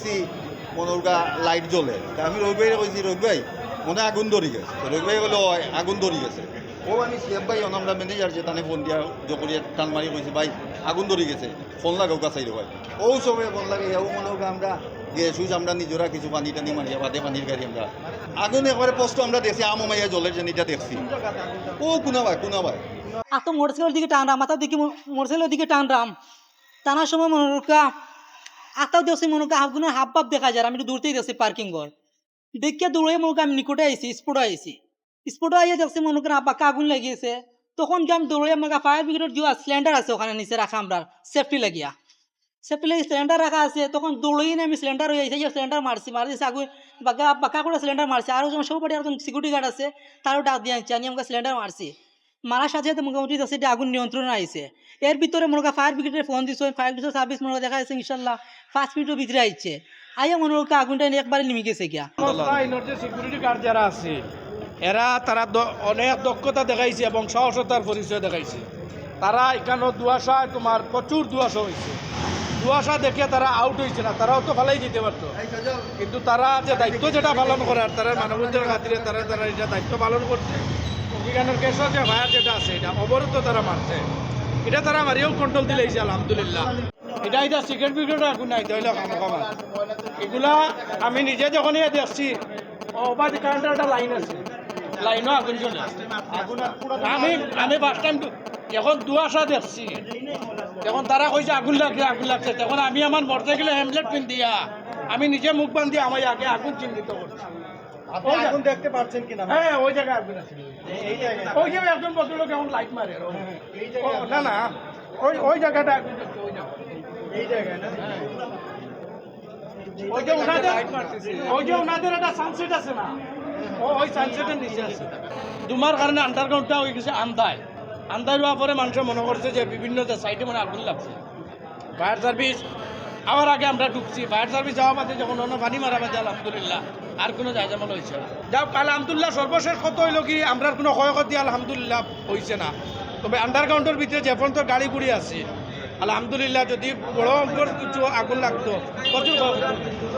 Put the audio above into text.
দেখছি মনোরগা লাইট জ্বলে তা আমি রবি ভাইরে কইছি রবি ভাই মনে হয় আগুন ধরে গেছে তো রবি ভাই বলে আগুন ধরে গেছে ও আমি শিয়াব ভাই আমরা ম্যানেজার যে তানে ফোন দিয়া জকরিয়া টান মারি কইছি ভাই আগুন ধরে গেছে ফোন লাগাও কাছাই ভাই ও সবে ফোন লাগে ও মনোরগা আমরা গিয়ে সুইচ আমরা নিজেরা কিছু পানি টানি মারিয়া বাদে পানির গাড়ি আমরা আগুন একবারে পোস্ট আমরা দেখছি আমমাইয়া জলের জেনিটা দেখছি ও কোনা ভাই তো মোটরসাইকেলের দিকে টানরাম আতাও দেখি মোটরসাইকেলের দিকে টানরাম টানার সময় মনোরকা আতাও দেখছি মনোরকা আগুনের হাব ভাব দেখা যায় আমি একটু দূরতেই দেখছি পার্কিং ঘর দেখিয়া দৌড়ে মনোরকা আমি নিকটে আইছি স্পোর্টে আইয়া দেখছি মনোরকা আব্বাকে আগুন লাগিয়েছে তখন গিয়ে আমি দৌড়ে আমার ফায়ার ব্রিগেডের যে সিলিন্ডার আছে ওখানে নিচে রাখা আমরা সেফটি লাগিয়ে সিলিন্ডার রাখা আছে তখন দৌড়েই না আমি সিলিন্ডার হয়ে যাইছে সিলিন্ডার মারছি আগুন বাঁকা করে সিলিন্ডার মারছি আরও যখন সব একজন সিকিউরিটি গার্ড আছে তারও ডাক দিয়ে আনছি আমি আমাকে সিলিন্ডার মারছি মারার সাথে সাথে মোটামুটি সেটা আগুন নিয়ন্ত্রণে আইছে এর ভিতরে মনে ফায়ার ব্রিগেডের ফোন দিচ্ছে ফায়ার ব্রিগেড সার্ভিস মনে দেখা যাচ্ছে ইনশাল্লাহ 5 মিনিটের ভিতরে আইছে আইয়া মনে আগুনটা একবারে নিমে গেছে গিয়া সিকিউরিটি গার্ড যারা আছে এরা তারা অনেক দক্ষতা দেখাইছে এবং সাহসতার পরিচয় দেখাইছে তারা এখানে দুয়াশায় তোমার প্রচুর দুয়াশা হয়েছে দুয়াশা দেখে তারা আউট হয়েছে না তারাও তো ভালোই যেতে পারতো কিন্তু তারা যে দায়িত্ব যেটা পালন করার তারা মানবাধিকারের খাতিরে তারা এটা দায়িত্ব পালন করছে অভিযানের কেসর যে ফায়ার যেটা আছে এটা অবরোধ তারা মানছে এটা তারা মারিয়েও কন্ট্রোল দিলেছে আলহামদুলিল্লাহ এটা সিগারেট ব্রিগেডের আগুন নাই তাহলে এগুলা আমি নিজে যখনই দেখছি ওভার কারেন্টের একটা লাইন আছে লাইনও আগুন চলে আমি ফার্স্ট টাইম যখন দুয়াশা দেখছি তখন তারা কইছে আগুন লাগছে তখন আমি আমার মোটরসাইকেলে হেমলেট পিন্ধিয়া আমি নিজে মুখ বান্ধি আমার আগে আগুন চিহ্নিত করছি আগুন দেখতে পাচ্ছেন কিনা? হ্যাঁ ওই জায়গায় আগুন আছে ওই যে একজন ভদ্রলোক এখন লাইট মারে না ওই জায়গাটা আগুন দেখছে এই জায়গায় না ওই যে ওনাদের একটা সানসেট আছে না ওই সানসেটের নিচে আছে দুমার কারণে আন্ডারগ্রাউন্ডটা হয়ে গেছে আন্দায় হওয়ার পরে মানুষ মনে করছে যে বিভিন্ন সাইডে মানে আগুন লাগছে ফায়ার সার্ভিস আবার আগে আমরা ঢুকছি ফায়ার সার্ভিস যাওয়া বাদে যখন অন্য পানি মারা বাদে আলহামদুলিল্লাহ আর কোনো জায়জামাল হয়েছে না যাও আলহামদুলিল্লাহ সর্বশেষ কত হইল কি আমরা কোনো ক্ষয়ক্ষতি আলহামদুলিল্লাহ হয়েছে না তবে আন্ডারগ্রাউন্ডের ভিতরে যে পর্যন্ত গাড়ি গুড়ি আছে আলহামদুলিল্লাহ যদি বড় অঙ্কর কিছু আগুন লাগতো প্রচুর